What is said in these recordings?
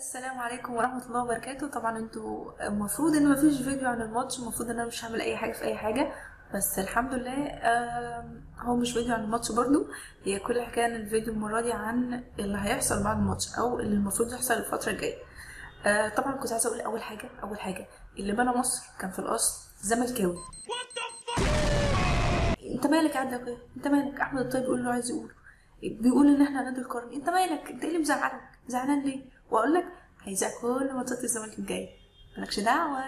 السلام عليكم ورحمة الله وبركاته. طبعا انتوا المفروض ان مفيش فيديو عن الماتش، المفروض ان انا مش هعمل اي حاجة في اي حاجة، بس الحمد لله هو مش فيديو عن الماتش برضو. هي كل حكاية ان الفيديو المرة دي عن اللي هيحصل بعد الماتش او اللي المفروض يحصل الفترة الجاية. طبعا كنت عايزة اقول اول حاجة اللي بنى مصر كان في الاصل زملكاوي. انت مالك قاعد يا اخويا؟ انت مالك؟ احمد الطيب يقول له عايز يقول، بيقول ان احنا نادي القرن. انت مالك؟ انت ايه اللي مزعلك؟ زعلان ليه؟ واقول لك هيذاع كل ماتشات الزمالك الجايه، مالكش دعوه.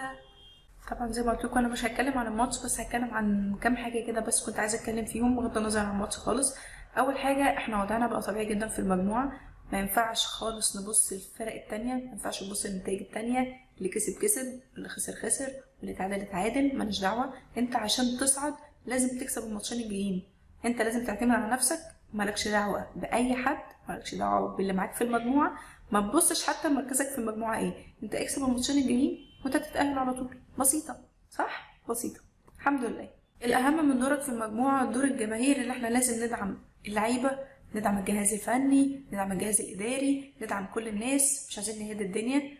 طبعا زي ما قلت لكم انا مش هتكلم عن الماتش، بس هتكلم عن كام حاجه كده بس كنت عايزه اتكلم فيهم بغض النظر عن الماتش خالص. اول حاجه احنا وضعنا بقى طبيعي جدا في المجموعه، ما ينفعش خالص نبص للفرق التانية، ما ينفعش نبص للنتائج التانية. اللي كسب كسب، اللي خسر خسر، واللي اتعادل اتعادل، مالناش دعوه. انت عشان تصعد لازم تكسب الماتشين الجايين، انت لازم تعتمد على نفسك، مالكش دعوه باي حد، مالكش دعوه باللي معاك في المجموعه. ما تبصش حتى مركزك في المجموعه ايه، انت اكسب الماتشين الجايين وانت تتاهل على طول. بسيطه صح؟ بسيطه الحمد لله. الاهم من دورك في المجموعه دور الجماهير، اللي احنا لازم ندعم اللعيبه، ندعم الجهاز الفني، ندعم الجهاز الاداري، ندعم كل الناس. مش عايزين نهد الدنيا،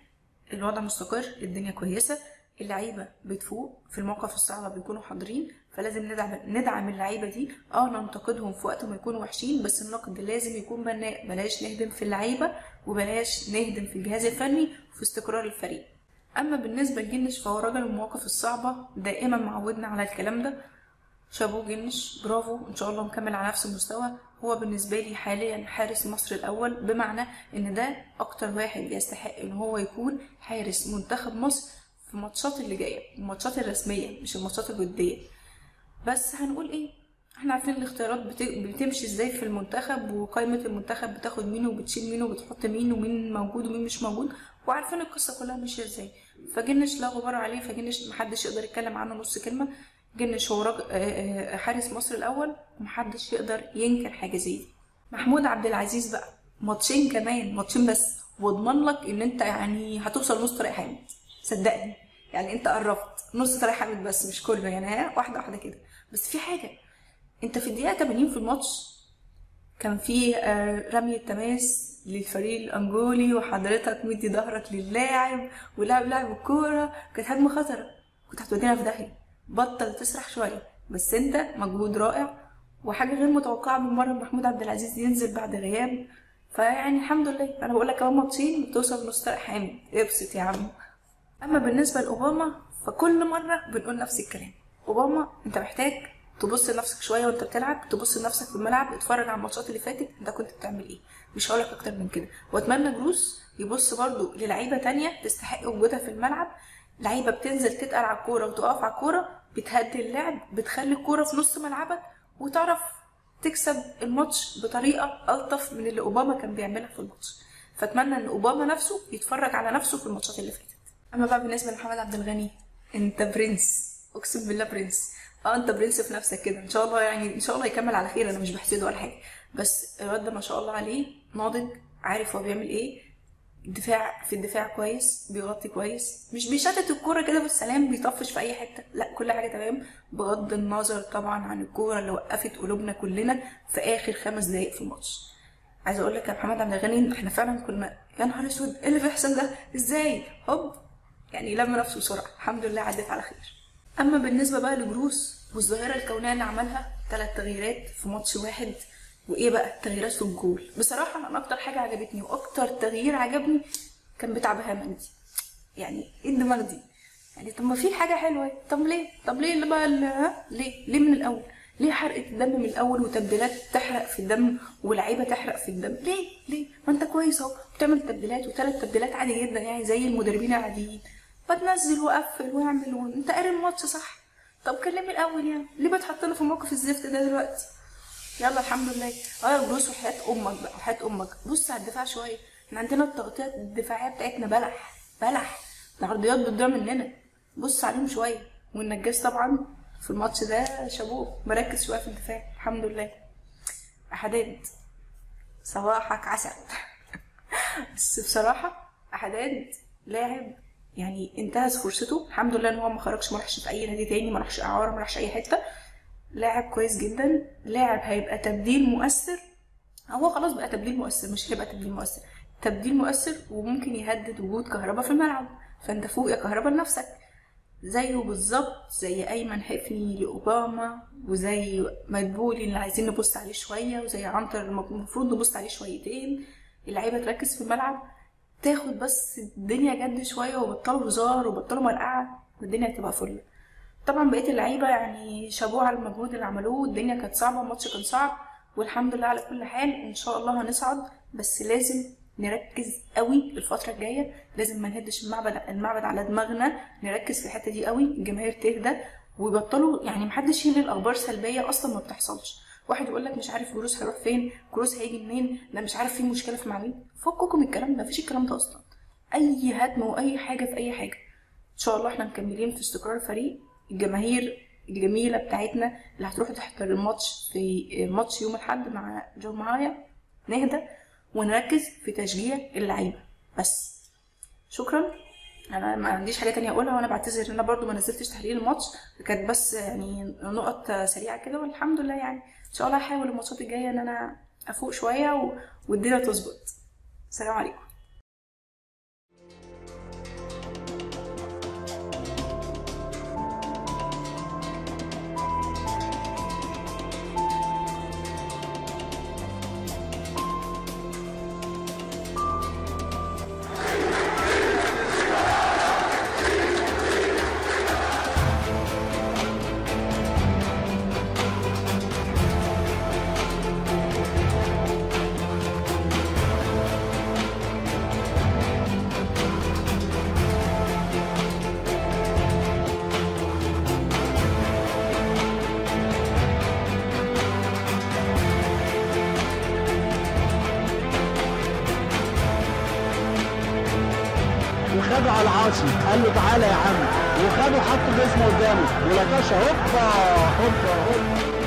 الوضع مستقر، الدنيا كويسه، اللعيبه بتفوق في المواقف الصعبه، بيكونوا حاضرين، فلازم ندعم اللعيبه دي. ننتقدهم في وقت ما يكونوا وحشين، بس النقد لازم يكون بناء، بلاش نهدم في اللعيبه وبلاش نهدم في الجهاز الفني وفي استقرار الفريق. اما بالنسبه لجنش فهو راجل المواقف الصعبه دائما معودنا على الكلام ده. شابوه جنش، برافو، ان شاء الله مكمل على نفس المستوى. هو بالنسبه لي حاليا حارس مصر الاول، بمعنى ان ده اكتر واحد يستحق ان هو يكون حارس منتخب مصر في الماتشات اللي جايه، الماتشات الرسميه مش الماتشات الوديه. بس هنقول ايه، احنا عارفين الاختيارات بتمشي ازاي في المنتخب، وقائمه المنتخب بتاخد مين وبتشيل مين وبتحط مين، ومين موجود ومين مش موجود، وعارفين القصه كلها ماشيه ازاي. فجنش لا غبار عليه، فجنش محدش يقدر يتكلم عنه نص كلمه. جنش هو حارس مصر الاول، ومحدش يقدر ينكر حاجه زي دي. محمود عبد العزيز بقى ماتشين كمان، ماتشين بس، واضمن لك ان انت يعني هتوصل نص طريق حامد، صدقني. يعني انت قربت نص طريق حامد بس مش كله، يعني واحده واحده كده. بس في حاجه، انت في الدقيقه 80 في الماتش كان في رمي التماس للفريق الانجولي، وحضرتك مدي ظهرك للاعب لاعب الكوره، كانت هجمه خطره، كنت هتودينا في داهيه. بطل تسرح شويه، بس انت مجهود رائع، وحاجه غير متوقعه من مره محمود عبد العزيز ينزل بعد غياب. فيعني الحمد لله، انا بقول لك كمان ماتشين بتوصل نص طريق حامد، ابسط يا عم. اما بالنسبه لاوباما فكل مره بنقول نفس الكلام. اوباما انت محتاج تبص لنفسك شويه وانت بتلعب، تبص لنفسك في الملعب، اتفرج على الماتشات اللي فاتت انت كنت بتعمل ايه. مش هقولك اكتر من كده. واتمنى جروس يبص برضو للعيبه تانية تستحق وجودها في الملعب، لعيبه بتنزل تتقل على الكوره وتقف على الكوره، بتهدي اللعب، بتخلي الكوره في نص ملعبك، وتعرف تكسب الماتش بطريقه الطف من اللي اوباما كان بيعملها في الماتش. فاتمنى ان اوباما نفسه يتفرج على نفسه في الماتشات اللي فاتت. اما بقى بالنسبه لمحمد عبد الغني، انت برنس، اقسم بالله برنس. انت برنس في نفسك كده، ان شاء الله يعني ان شاء الله يكمل على خير، انا مش بحسده ولا حاجه، بس الواد ده ما شاء الله عليه ناضج، عارف هو بيعمل ايه. في الدفاع كويس، بيغطي كويس، مش بيشتت الكوره كده بالسلام، بيطفش في اي حته، لا كل حاجه تمام، بغض النظر طبعا عن الكوره اللي وقفت قلوبنا كلنا في اخر 5 دقايق في الماتش. عايزه اقول لك يا محمد عبد الغني، احنا فعلا كنا يا نهار اسود ايه اللي بيحصل ده، ازاي هوب، يعني لم نفسه بسرعه، الحمد لله عدت على خير. اما بالنسبه بقى لجروس والظاهره الكونيه اللي عملها 3 تغييرات في ماتش واحد، وايه بقى التغييرات في الجول. بصراحه انا اكتر حاجه عجبتني واكتر تغيير عجبني كان بتاع بهاء. يعني ايه الدماغ دي؟ يعني طب ما في حاجه حلوه، طب ليه اللي بقى ليه من الاول؟ ليه حرقه الدم من الاول، وتبديلات تحرق في الدم، ولاعيبه تحرق في الدم؟ ليه ما انت كويس اهو، بتعمل تبديلات و3 تبديلات عادي جدا، يعني زي المدربين العاديين، بتنزل وقفل واعمل انت قاري الماتش صح. طب كلمني الاول، يعني ليه بتحطنا في موقف الزفت ده دلوقتي؟ يلا الحمد لله. يا بص وحياة امك بقى، وحياة امك بص على الدفاع شويه، احنا عندنا التغطيات الدفاعيه بتاعتنا بلح، العرضيات بتضيع مننا، بص عليهم شويه. والنجاز طبعا في الماتش ده شابوه، مركز شويه في الدفاع الحمد لله. حداد صباحك عسل. بس بصراحه حداد لاعب يعني انتهز فرصته، الحمد لله ان هو ما خرجش، ما راحش في اي نادي تاني، ما راحش اعاره، ما راحش اي حته. لاعب كويس جدا، لاعب هيبقى تبديل مؤثر، هو خلاص بقى تبديل مؤثر، مش هيبقى تبديل مؤثر، تبديل مؤثر وممكن يهدد وجود كهرباء في الملعب، فانت فوق يا كهرباء لنفسك. زيه بالظبط زي ايمن حفني لاوباما، وزي مدبولي اللي عايزين نبص عليه شويه، وزي عنتر المفروض نبص عليه شويتين. اللعيبه تركز في الملعب، تاخد بس الدنيا جد شويه، وبطلوا هزار وبطلوا مرقعه، والدنيا هتبقى فل. طبعا بقيه اللعيبه يعني شابوه على المجهود اللي عملوه، الدنيا كانت صعبه، الماتش كان صعب، والحمد لله على كل حال. ان شاء الله هنصعد، بس لازم نركز قوي الفتره الجايه، لازم ما نهدش المعبد على دماغنا، نركز في الحته دي قوي، الجماهير تهدى ويبطلوا يعني محدش ينقل اخبار سلبيه اصلا ما بتحصلش. واحد يقول لك مش عارف كروس هيروح فين، كروس هيجي منين، لا مش عارف في مشكله في مين، فككم من الكلام ده، مفيش الكلام ده اصلا. اي هدم واي حاجه في اي حاجه، ان شاء الله احنا مكملين في استقرار الفريق. الجماهير الجميله بتاعتنا اللي هتروح تحضر الماتش في ماتش يوم الاحد مع جو معايا، نهدى ونركز في تشجيع اللعيبه بس. شكرا، انا ما عنديش حاجه تانية اقولها، وانا بعتذر ان انا برضو ما نزلتش تحليل الماتش، كانت بس يعني نقط سريعه كده، والحمد لله يعني ان شاء الله هحاول الماتشات الجايه ان انا افوق شويه والدنيا تظبط. السلام عليكم. وخدوا على العاصي، قال له تعالى يا عم، وخدوا حطوا جسمه قدامه، ولكاشا هوبا هوبا هوبا.